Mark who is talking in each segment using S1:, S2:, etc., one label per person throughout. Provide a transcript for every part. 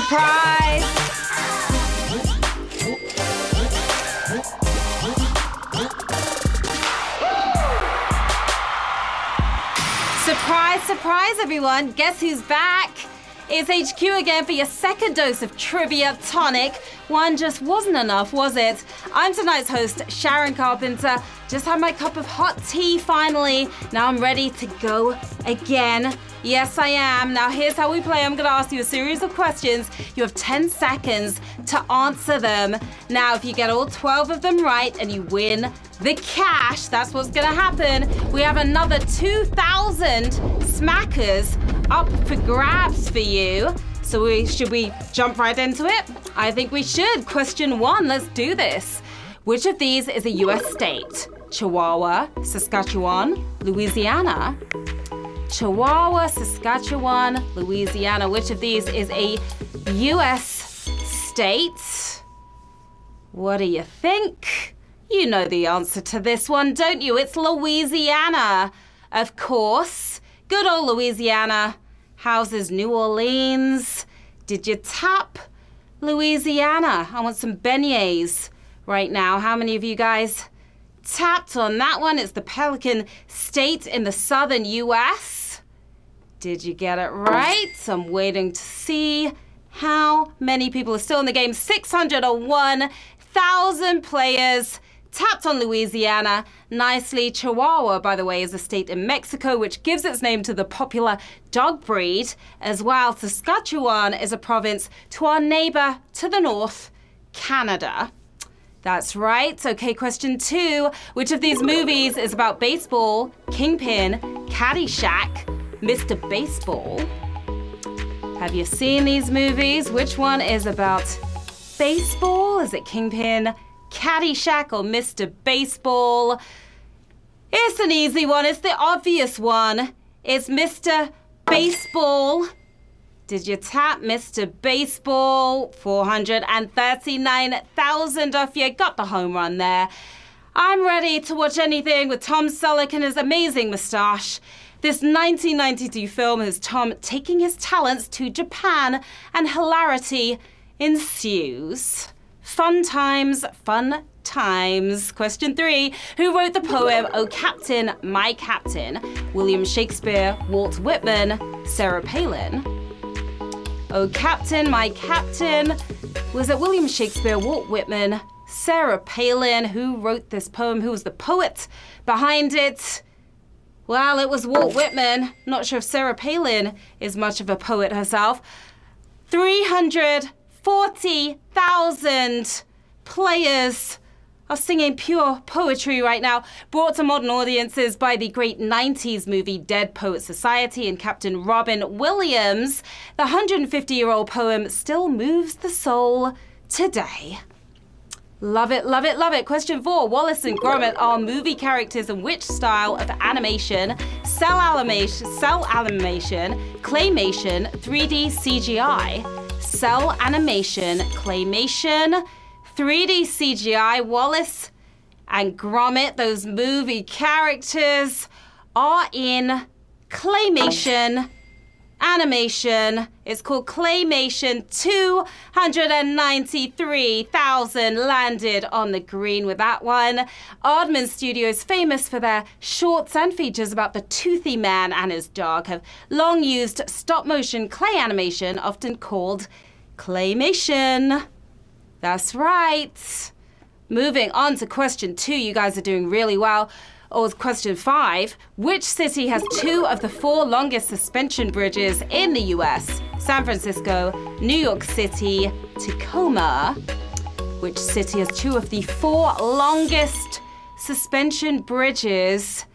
S1: Surprise! Surprise, surprise, everyone. Guess who's back? It's HQ again for your second dose of Trivia Tonic. One just wasn't enough, was it? I'm tonight's host, Sharon Carpenter. Just had my cup of hot tea finally. Now I'm ready to go again. Yes, I am. Now here's how we play. I'm going to ask you a series of questions. You have 10 seconds to answer them. Now, if you get all 12 of them right and you win the cash, that's what's going to happen. We have another 2,000 smackers up for grabs for you. So should we jump right into it? I think we should. Question 1, let's do this. Which of these is a US state? Chihuahua, Saskatchewan, Louisiana? Chihuahua, Saskatchewan, Louisiana. Which of these is a US state? What do you think? You know the answer to this one, don't you? It's Louisiana, of course. Good old Louisiana houses New Orleans. Did you tap Louisiana? I want some beignets right now. How many of you guys tapped on that one? It's the Pelican State in the southern US. Did you get it right? I'm waiting to see how many people are still in the game. 601,000 players tapped on Louisiana. Nicely. Chihuahua, by the way, is a state in Mexico, which gives its name to the popular dog breed as well. Saskatchewan is a province to our neighbor to the north, Canada. That's right. Okay, question 2. Which of these movies is about baseball? Kingpin, Caddyshack, Mr. Baseball. Have you seen these movies? Which one is about baseball? Is it Kingpin, Caddyshack, or Mr. Baseball? It's an easy one. It's the obvious one. It's Mr. Baseball. Did you tap Mr. Baseball? 439,000 off you. Got the home run there. I'm ready to watch anything with Tom Selleck and his amazing mustache. This 1992 film has Tom taking his talents to Japan, and hilarity ensues. Fun times, fun times. Question 3. Who wrote the poem, "Oh Captain, My Captain"? William Shakespeare, Walt Whitman, Sarah Palin? Oh Captain, My Captain. Was it William Shakespeare, Walt Whitman, Sarah Palin? Who wrote this poem? Who was the poet behind it? Well, it was Walt Whitman. Not sure if Sarah Palin is much of a poet herself. 340,000 players are singing pure poetry right now, brought to modern audiences by the great 90s movie Dead Poets Society and Captain Robin Williams. The 150-year-old poem still moves the soul today. Love it, love it, love it. Question 4. Wallace and Gromit are movie characters in which style of animation? Cell animation, claymation, 3D CGI. Cell animation, claymation, 3D CGI. Wallace and Gromit, those movie characters, are in claymation animation. It's called claymation. 293,000 landed on the green with that one. Aardman Studios, famous for their shorts and features about the toothy man and his dog, have long used stop-motion clay animation, often called claymation. That's right. Moving on to question 2. You guys are doing really well. Or question 5. Which city has 2 of the 4 longest suspension bridges in the US? San Francisco, New York City, Tacoma. Which city has 2 of the 4 longest suspension bridges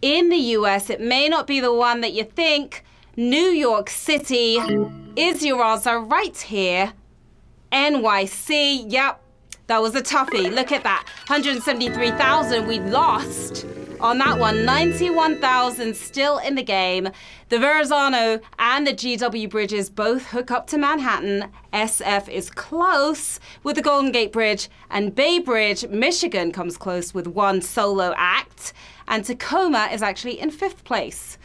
S1: in the US? It may not be the one that you think. New York City is your answer right here. NYC, yep. That was a toughie. Look at that. 173,000 we lost on that one. 91,000 still in the game. The Verrazano and the GW bridges both hook up to Manhattan. SF is close with the Golden Gate Bridge, and Bay Bridge, Michigan, comes close with 1 solo act. And Tacoma is actually in 5th place.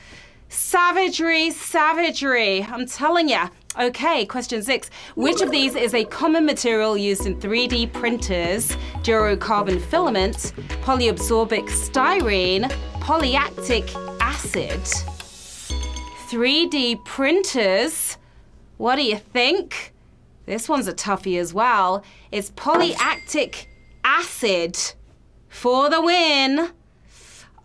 S1: Savagery, savagery. I'm telling ya. Okay, question 6. Which of these is a common material used in 3D printers? Durocarbon filament, polyabsorbic styrene, polylactic acid. 3D printers. What do you think? This one's a toughie as well. It's polylactic acid for the win.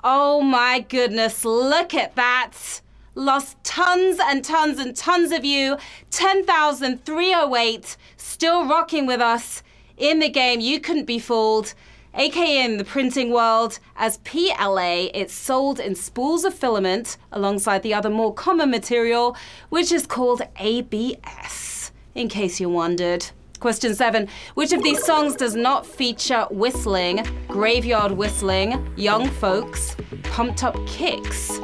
S1: Oh my goodness, look at that. Lost tons and tons and tons of you. 10,308 still rocking with us in the game. You couldn't be fooled. AKA in the printing world as PLA, it's sold in spools of filament alongside the other more common material, which is called ABS, in case you wondered. Question 7. Which of these songs does not feature whistling? Graveyard Whistling, Young Folks, Pumped Up Kicks.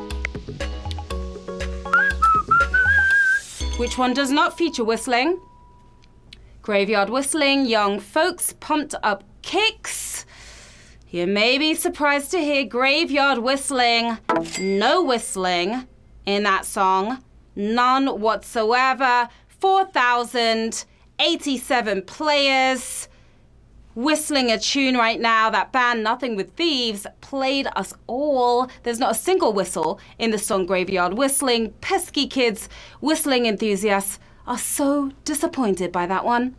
S1: Which one does not feature whistling? Graveyard Whistling, Young Folks, Pumped Up Kicks. You may be surprised to hear Graveyard Whistling. No whistling in that song. None whatsoever. 4,087 players whistling a tune right now. That band Nothing With Thieves played us all. There's not a single whistle in the song Graveyard Whistling. Pesky kids, whistling enthusiasts are so disappointed by that one.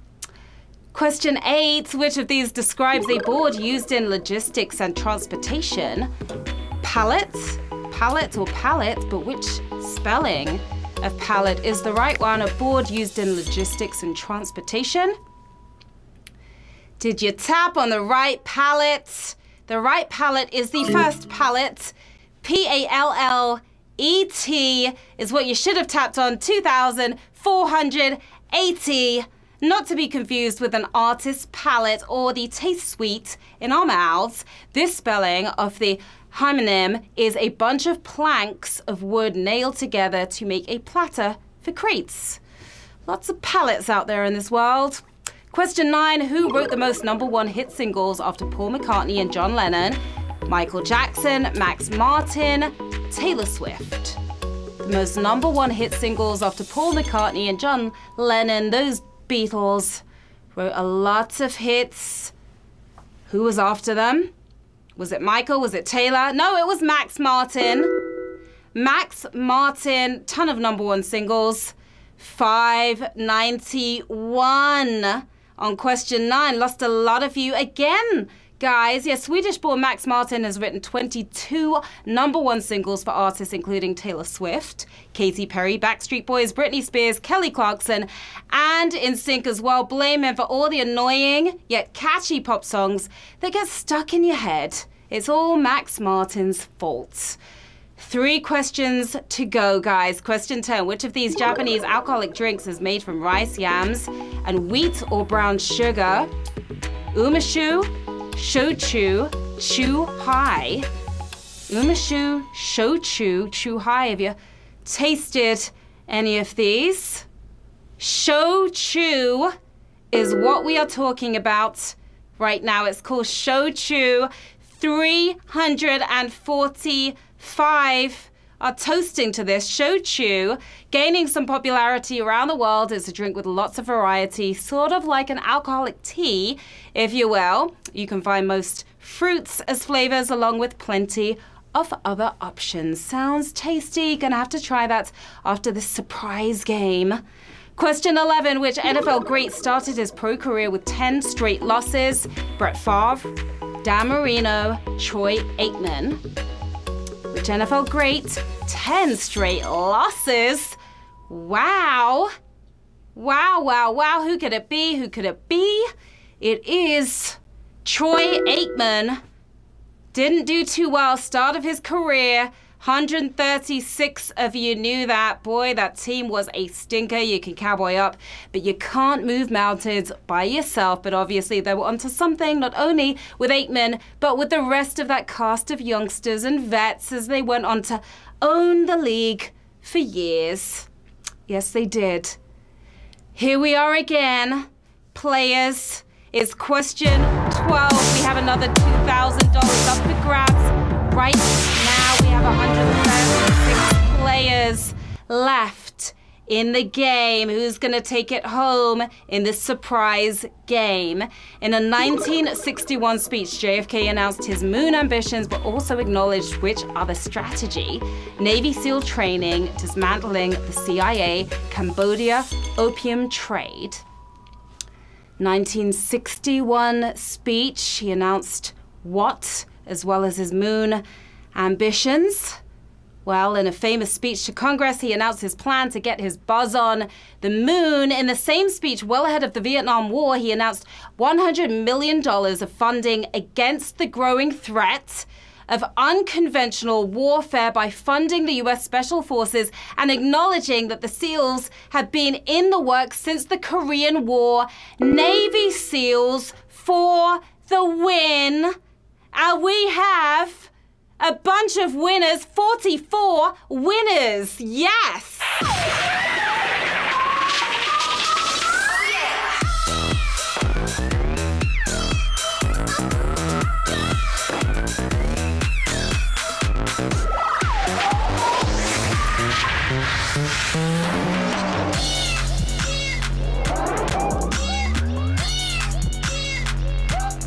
S1: Question 8. Which of these describes a board used in logistics and transportation? Pallet, pallet or pallet, but which spelling of pallet is the right one? A board used in logistics and transportation. Did you tap on the right pallet? The right pallet is the first pallet. P-A-L-L-E-T is what you should have tapped on. 2,480. Not to be confused with an artist's palette or the taste sweet in our mouths. This spelling of the homonym is a bunch of planks of wood nailed together to make a platter for crates. Lots of palettes out there in this world. Question 9. Who wrote the most #1 hit singles after Paul McCartney and John Lennon? Michael Jackson, Max Martin, Taylor Swift. The most #1 hit singles after Paul McCartney and John Lennon, those Beatles, wrote a lot of hits. Who was after them? Was it Michael? Was it Taylor? No, it was Max Martin. Max Martin, ton of #1 singles. 591 on question 9. Lost a lot of you again, guys. Yeah, Swedish-born Max Martin has written 22 #1 singles for artists including Taylor Swift, Katy Perry, Backstreet Boys, Britney Spears, Kelly Clarkson, and NSYNC as well. Blame him for all the annoying yet catchy pop songs that get stuck in your head. It's all Max Martin's fault. 3 questions to go, guys. Question 10. Which of these Japanese alcoholic drinks is made from rice, yams, and wheat or brown sugar? Umashu, shochu, chu-hai. Umashu, shochu, chu-hai. Have you tasted any of these? Shochu is what we are talking about right now. It's called shochu. 345 are toasting to this. Shochu, gaining some popularity around the world. It's a drink with lots of variety, sort of like an alcoholic tea, if you will. You can find most fruits as flavors along with plenty of other options. Sounds tasty. Gonna have to try that after this surprise game. Question 11. Which NFL great started his pro career with 10 straight losses? Brett Favre, Dan Marino, Troy Aikman. Which NFL great? 10 straight losses. Wow. Wow, wow, wow. Who could it be? Who could it be? It is Troy Aikman. Didn't do too well. Start of his career. 136 of you knew that. Boy, that team was a stinker. You can cowboy up, but you can't move mountains by yourself. But obviously they were onto something, not only with Aikman, but with the rest of that cast of youngsters and vets as they went on to own the league for years. Yes, they did. Here we are again. Players, it's question 12. We have another $2,000 up for grabs right now. We have 136 players. players left in the game. Who's going to take it home in this surprise game? In a 1961 speech, JFK announced his moon ambitions, but also acknowledged which other strategy? Navy SEAL training, dismantling the CIA, Cambodia, opium trade. 1961 speech, he announced what, as well as his moon ambitions? Well, in a famous speech to Congress, he announced his plan to get his buzz on the moon. In the same speech, well ahead of the Vietnam War, he announced $100 million of funding against the growing threat of unconventional warfare by funding the U.S. Special Forces and acknowledging that the SEALs had been in the works since the Korean War. Navy SEALs for the win. And we have a bunch of winners, 44 winners. Yes!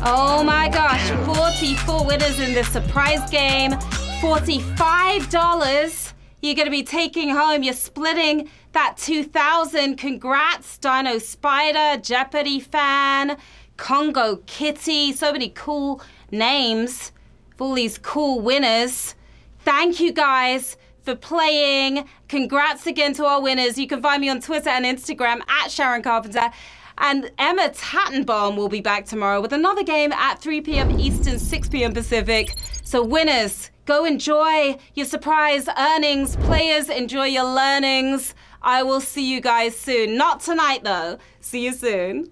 S1: Oh my gosh, 44 winners in this surprise game. $45 you're going to be taking home. You're splitting that $2,000. Congrats, Dino Spider, Jeopardy fan, Congo Kitty. So many cool names for all these cool winners. Thank you guys for playing. Congrats again to our winners. You can find me on Twitter and Instagram at Sharon Carpenter. And Emma Tattenbaum will be back tomorrow with another game at 3 p.m. Eastern, 6 p.m. Pacific. So winners, go enjoy your surprise earnings. Players, enjoy your learnings. I will see you guys soon. Not tonight, though. See you soon.